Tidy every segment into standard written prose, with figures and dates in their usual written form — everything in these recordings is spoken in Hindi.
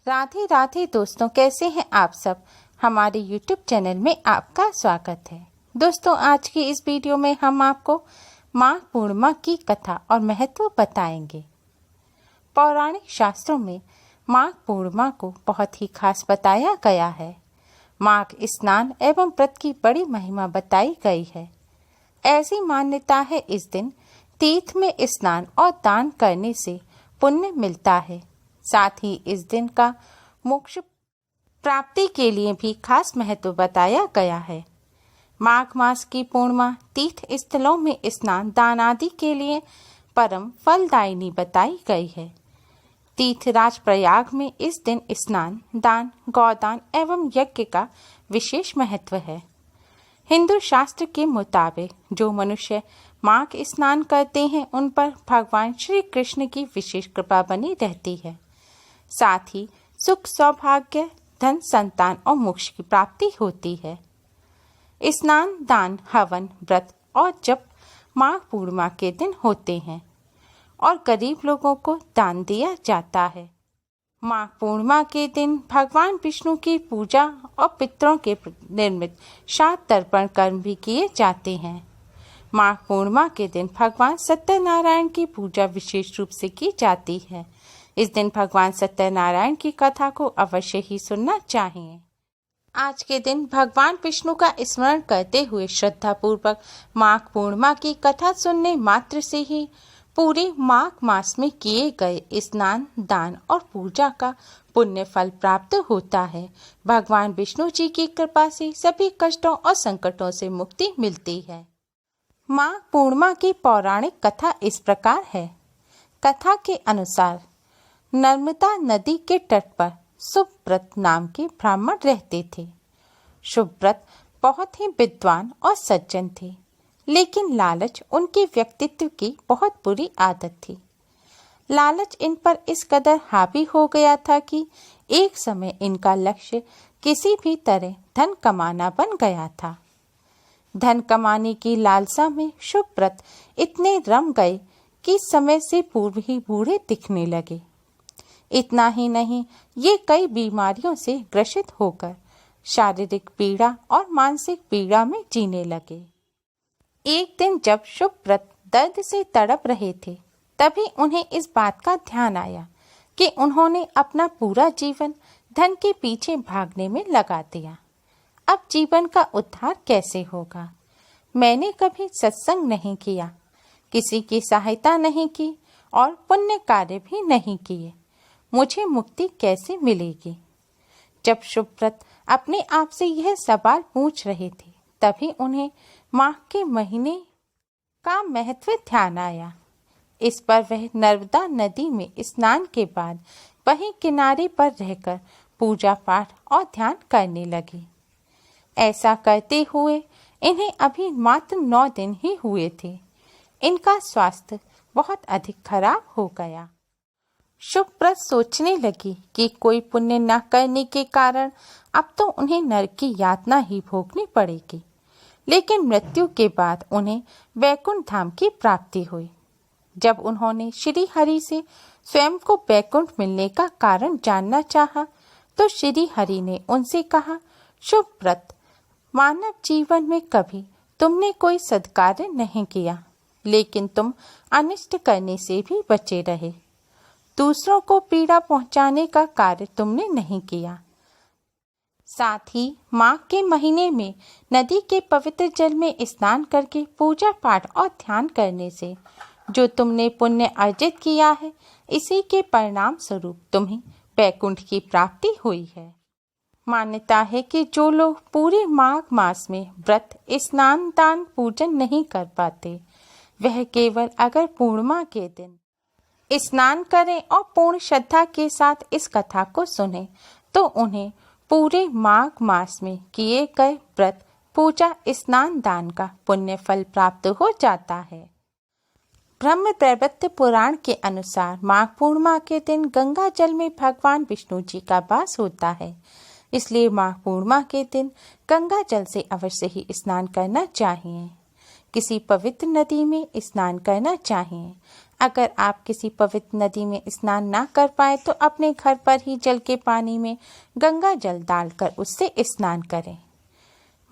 राधे राधे दोस्तों, कैसे हैं आप सब। हमारे YouTube चैनल में आपका स्वागत है। दोस्तों, आज की इस वीडियो में हम आपको माघ पूर्णिमा की कथा और महत्व बताएंगे। पौराणिक शास्त्रों में माघ पूर्णिमा को बहुत ही खास बताया गया है। माघ स्नान एवं व्रत की बड़ी महिमा बताई गई है। ऐसी मान्यता है इस दिन तीर्थ में स्नान और दान करने से पुण्य मिलता है। साथ ही इस दिन का मोक्ष प्राप्ति के लिए भी खास महत्व बताया गया है। माघ मास की पूर्णिमा तीर्थ स्थलों में स्नान दान आदि के लिए परम फलदायिनी बताई गई है। तीर्थराज प्रयाग में इस दिन स्नान दान गौदान एवं यज्ञ का विशेष महत्व है। हिंदू शास्त्र के मुताबिक जो मनुष्य माघ स्नान करते हैं उन पर भगवान श्री कृष्ण की विशेष कृपा बनी रहती है। साथ ही सुख सौभाग्य धन संतान और मोक्ष की प्राप्ति होती है। स्नान दान हवन व्रत और जप माघ पूर्णिमा के दिन होते हैं और गरीब लोगों को दान दिया जाता है। माघ पूर्णिमा के दिन भगवान विष्णु की पूजा और पितरों के निर्मित श्राद्ध तर्पण कर्म भी किए जाते हैं। माघ पूर्णिमा के दिन भगवान सत्यनारायण की पूजा विशेष रूप से की जाती है। इस दिन भगवान सत्यनारायण की कथा को अवश्य ही सुनना चाहिए। आज के दिन भगवान विष्णु का स्मरण करते हुए श्रद्धा पूर्वक माघ पूर्णिमा की कथा सुनने मात्र से ही पूरे माघ मास में किए गए स्नान दान और पूजा का पुण्य फल प्राप्त होता है। भगवान विष्णु जी की कृपा से सभी कष्टों और संकटों से मुक्ति मिलती है। माघ पूर्णिमा की पौराणिक कथा इस प्रकार है। कथा के अनुसार नर्मदा नदी के तट पर सुब्रत नाम के ब्राह्मण रहते थे। सुब्रत बहुत ही विद्वान और सज्जन थे, लेकिन लालच उनके व्यक्तित्व की बहुत बुरी आदत थी। लालच इन पर इस कदर हावी हो गया था कि एक समय इनका लक्ष्य किसी भी तरह धन कमाना बन गया था। धन कमाने की लालसा में सुब्रत इतने रम गए कि समय से पूर्व ही बूढ़े दिखने लगे। इतना ही नहीं, ये कई बीमारियों से ग्रसित होकर शारीरिक पीड़ा और मानसिक पीड़ा में जीने लगे। एक दिन जब सुब्रत दर्द से तड़प रहे थे, तभी उन्हें इस बात का ध्यान आया कि उन्होंने अपना पूरा जीवन धन के पीछे भागने में लगा दिया। अब जीवन का उद्धार कैसे होगा? मैंने कभी सत्संग नहीं किया, किसी की सहायता नहीं की और पुण्य कार्य भी नहीं किए, मुझे मुक्ति कैसे मिलेगी? जब सुब्रत अपने आप से यह सवाल पूछ रहे थे, तभी उन्हें माघ के महीने का महत्व ध्यान आया। इस पर वह नर्मदा नदी में स्नान के बाद वहीं किनारे पर रहकर पूजा पाठ और ध्यान करने लगे। ऐसा करते हुए इन्हें अभी मात्र 9 दिन ही हुए थे। इनका स्वास्थ्य बहुत अधिक खराब हो गया। सुब्रत सोचने लगी कि कोई पुण्य न करने के कारण अब तो उन्हें नरक की यातना ही भोगनी पड़ेगी। लेकिन मृत्यु के बाद उन्हें वैकुंठ धाम की प्राप्ति हुई। जब उन्होंने श्री हरि से स्वयं को वैकुंठ मिलने का कारण जानना चाहा, तो श्री हरि ने उनसे कहा, सुब्रत, मानव जीवन में कभी तुमने कोई सद्कार्य नहीं किया, लेकिन तुम अनिष्ट करने से भी बचे रहे। दूसरों को पीड़ा पहुंचाने का कार्य तुमने नहीं किया। साथ ही माघ के महीने में नदी के पवित्र जल में स्नान करके पूजा पाठ और ध्यान करने से जो तुमने पुण्य अर्जित किया है, इसी के परिणाम स्वरूप तुम्हें वैकुंठ की प्राप्ति हुई है। मान्यता है कि जो लोग पूरे माघ मास में व्रत स्नान दान पूजन नहीं कर पाते, वह केवल अगर पूर्णिमा के दिन स्नान करें और पूर्ण श्रद्धा के साथ इस कथा को सुने, तो उन्हें पूरे माघ मास में किए गए व्रत पूजा स्नान दान का पुण्य फल प्राप्त हो जाता है। ब्रह्म वैवर्त पुराण के अनुसार माघ पूर्णिमा के दिन गंगा जल में भगवान विष्णु जी का वास होता है। इसलिए माघ पूर्णिमा के दिन गंगा जल से अवश्य ही स्नान करना चाहिए। किसी पवित्र नदी में स्नान करना चाहिए। अगर आप किसी पवित्र नदी में स्नान ना कर पाए तो अपने घर पर ही जल के पानी में गंगा जल डालकर उससे स्नान करें।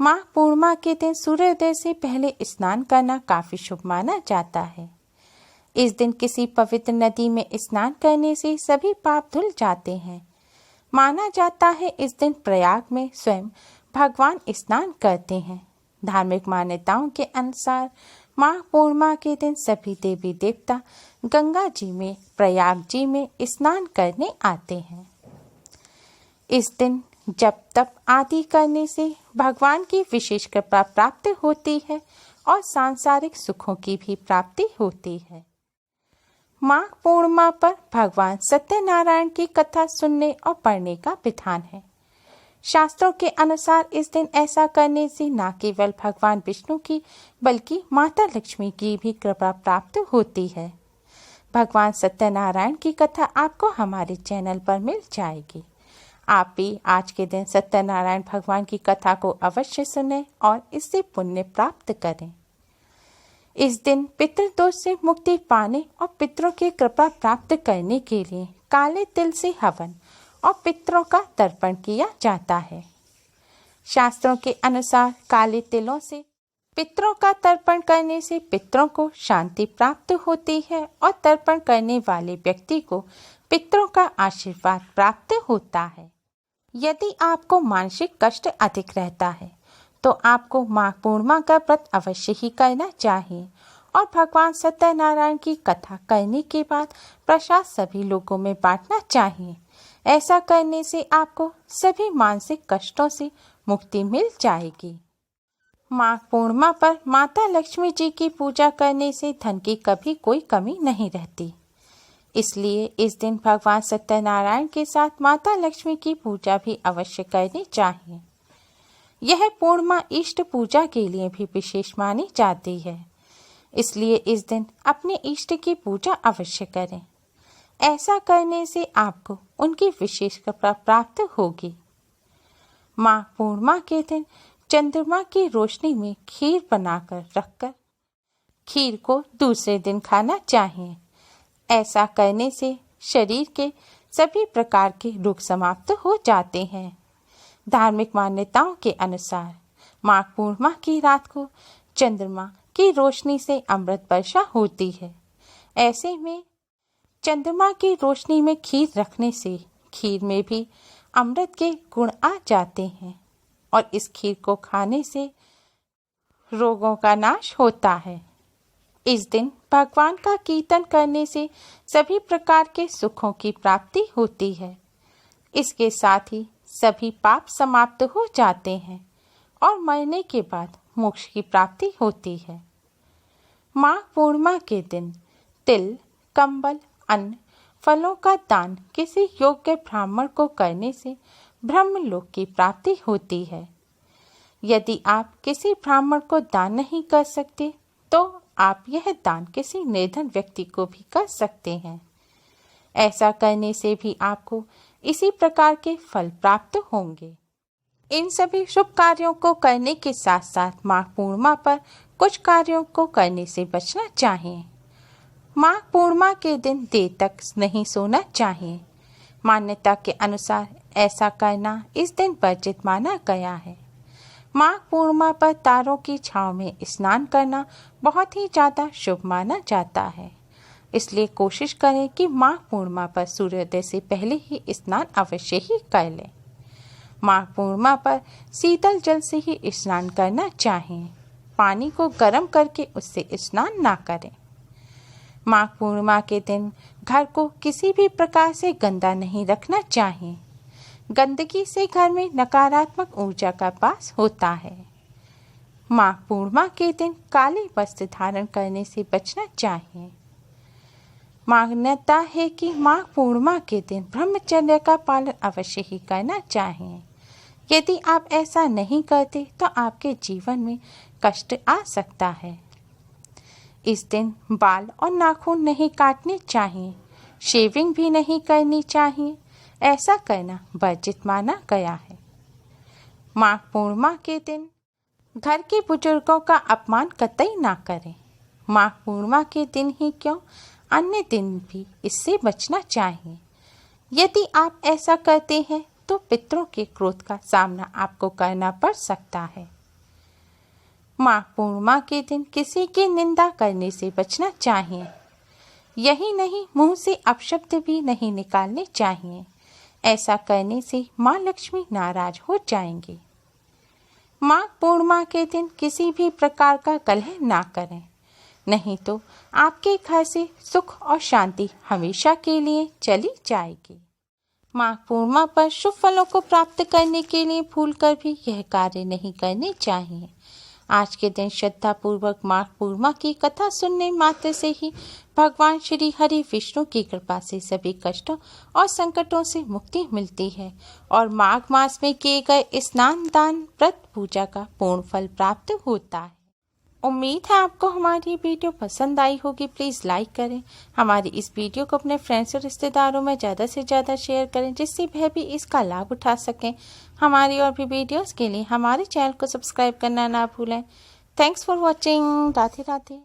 माघ पूर्णिमा के दिन सूर्योदय से पहले स्नान करना काफी शुभ माना जाता है। इस दिन किसी पवित्र नदी में स्नान करने से सभी पाप धुल जाते हैं। माना जाता है इस दिन प्रयाग में स्वयं भगवान स्नान करते हैं। धार्मिक मान्यताओं के अनुसार माघ पूर्णिमा के दिन सभी देवी देवता गंगा जी में प्रयाग जी में स्नान करने आते हैं। इस दिन जप तप आदि करने से भगवान की विशेष कृपा प्राप्त होती है और सांसारिक सुखों की भी प्राप्ति होती है। माघ पूर्णिमा पर भगवान सत्यनारायण की कथा सुनने और पढ़ने का विधान है। शास्त्रों के अनुसार इस दिन ऐसा करने से न केवल भगवान विष्णु की बल्कि माता लक्ष्मी की भी कृपा प्राप्त होती है। भगवान सत्यनारायण की कथा आपको हमारे चैनल पर मिल जाएगी। आप भी आज के दिन सत्यनारायण भगवान की कथा को अवश्य सुनें और इससे पुण्य प्राप्त करें। इस दिन पितृदोष से मुक्ति पाने और पितरों की कृपा प्राप्त करने के लिए काले तिल से हवन और पितरों का तर्पण किया जाता है। शास्त्रों के अनुसार काले तिलों से पितरों का तर्पण करने से पितरों को शांति प्राप्त होती है और तर्पण करने वाले व्यक्ति को पितरों का आशीर्वाद प्राप्त होता है। यदि आपको मानसिक कष्ट अधिक रहता है तो आपको माघ पूर्णिमा का व्रत अवश्य ही करना चाहिए और भगवान सत्यनारायण की कथा करने के बाद प्रसाद सभी लोगों में बांटना चाहिए। ऐसा करने से आपको सभी मानसिक कष्टों से मुक्ति मिल जाएगी। माघ पूर्णिमा पर माता लक्ष्मी जी की पूजा करने से धन की कभी कोई कमी नहीं रहती। इसलिए इस दिन भगवान सत्यनारायण के साथ माता लक्ष्मी की पूजा भी अवश्य करनी चाहिए। यह पूर्णिमा इष्ट पूजा के लिए भी विशेष मानी जाती है। इसलिए इस दिन अपने इष्ट की पूजा अवश्य करें। ऐसा करने से आपको उनकी विशेष कृपा प्राप्त होगी। माघ पूर्णिमा के दिन चंद्रमा की रोशनी में खीर बनाकर रखकर खीर को दूसरे दिन खाना चाहिए। ऐसा करने से शरीर के सभी प्रकार के रोग समाप्त हो जाते हैं। धार्मिक मान्यताओं के अनुसार माघ पूर्णिमा की रात को चंद्रमा की रोशनी से अमृत वर्षा होती है। ऐसे में चंद्रमा की रोशनी में खीर रखने से खीर में भी अमृत के गुण आ जाते हैं और इस खीर को खाने से रोगों का नाश होता है। इस दिन भगवान का कीर्तन करने से सभी प्रकार के सुखों की प्राप्ति होती है। इसके साथ ही सभी पाप समाप्त हो जाते हैं और मरने के बाद मोक्ष की प्राप्ति होती है। माघ पूर्णिमा के दिन तिल, कंबल, अन्न, फलों का दान किसी योग्य ब्राह्मण को करने से ब्रह्मलोक की प्राप्ति होती है। यदि आप किसी ब्राह्मण को दान नहीं कर सकते तो आप यह दान किसी निर्धन व्यक्ति को भी कर सकते हैं। ऐसा करने से भी आपको इसी प्रकार के फल प्राप्त होंगे। इन सभी शुभ कार्यों को करने के साथ साथ माघ पूर्णिमा पर कुछ कार्यों को करने से बचना चाहिए। माघ पूर्णिमा के दिन देर तक नहीं सोना चाहिए। मान्यता के अनुसार ऐसा करना इस दिन वर्जित माना गया है। माघ पूर्णिमा पर तारों की छांव में स्नान करना बहुत ही ज्यादा शुभ माना जाता है। इसलिए कोशिश करें कि माघ पूर्णिमा पर सूर्योदय से पहले ही स्नान अवश्य ही कर लें। माघ पूर्णिमा पर शीतल जल से ही स्नान करना चाहिए। पानी को गर्म करके उससे स्नान ना करें। माघ पूर्णिमा के दिन घर को किसी भी प्रकार से गंदा नहीं रखना चाहिए। गंदगी से घर में नकारात्मक ऊर्जा का वास होता है। माघ पूर्णिमा के दिन काले वस्त्र धारण करने से बचना चाहिए। मान्यता है कि माघ पूर्णिमा के दिन ब्रह्मचर्य का पालन अवश्य ही करना चाहिए। यदि आप ऐसा नहीं करते तो आपके जीवन में कष्ट आ सकता है। इस दिन बाल और नाखून नहीं काटने चाहिए। शेविंग भी नहीं करनी चाहिए। ऐसा करना वर्जित माना गया है। माघ पूर्णिमा के दिन घर के बुजुर्गों का अपमान कतई ना करें। माघ पूर्णिमा के दिन ही क्यों, अन्य दिन भी इससे बचना चाहिए। यदि आप ऐसा करते हैं तो पितरों के क्रोध का सामना आपको करना पड़ सकता है। माघ पूर्णिमा के दिन किसी की निंदा करने से बचना चाहिए। यही नहीं, मुंह से अपशब्द भी नहीं निकालने चाहिए। ऐसा करने से माँ लक्ष्मी नाराज हो जाएंगी। माघ पूर्णिमा के दिन किसी भी प्रकार का कलह ना करें, नहीं तो आपके घर से सुख और शांति हमेशा के लिए चली जाएगी। माघ पूर्णिमा पर शुभ फलों को प्राप्त करने के लिए भूलकर भी यह कार्य नहीं करने चाहिए। आज के दिन श्रद्धा पूर्वक माघ पूर्णिमा की कथा सुनने मात्र से ही भगवान श्री हरि विष्णु की कृपा से सभी कष्टों और संकटों से मुक्ति मिलती है और माघ मास में किए गए स्नान दान व्रत पूजा का पूर्ण फल प्राप्त होता है। उम्मीद है आपको हमारी वीडियो पसंद आई होगी। प्लीज़ लाइक करें, हमारी इस वीडियो को अपने फ्रेंड्स और रिश्तेदारों में ज़्यादा से ज़्यादा शेयर करें जिससे वह भी इसका लाभ उठा सकें। हमारी और भी वीडियोस के लिए हमारे चैनल को सब्सक्राइब करना ना भूलें। Thanks for watching. Radhe Radhe.